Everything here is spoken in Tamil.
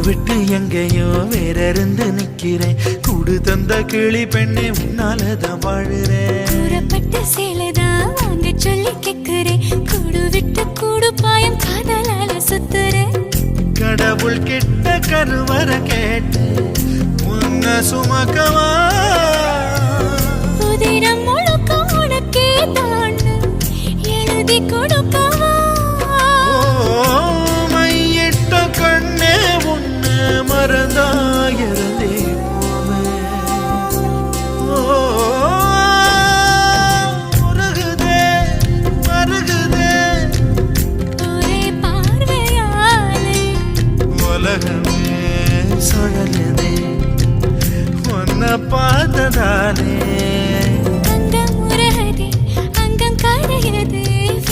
விட்டு எங்கேயோ வேற இருந்து நிக்கிறேன். கூடு தந்த கிளி பெண்ணே உன்னாலதான் வாழுறேன். கூறப்பட்ட சேலைதான் வாங்க சொல்லி கேக்குறேன். கூடு விட்டு கூடு பாயம் காதலால சுத்துறேன். கடவுள் கிட்ட கருவற கேட்டு உன்ன சுமக்கவா? புதினம் முழுக்க உனக்கே தான் எழுதி கொடுக்கவா? மையிட்ட கண்ணே உன்ன மறந்தா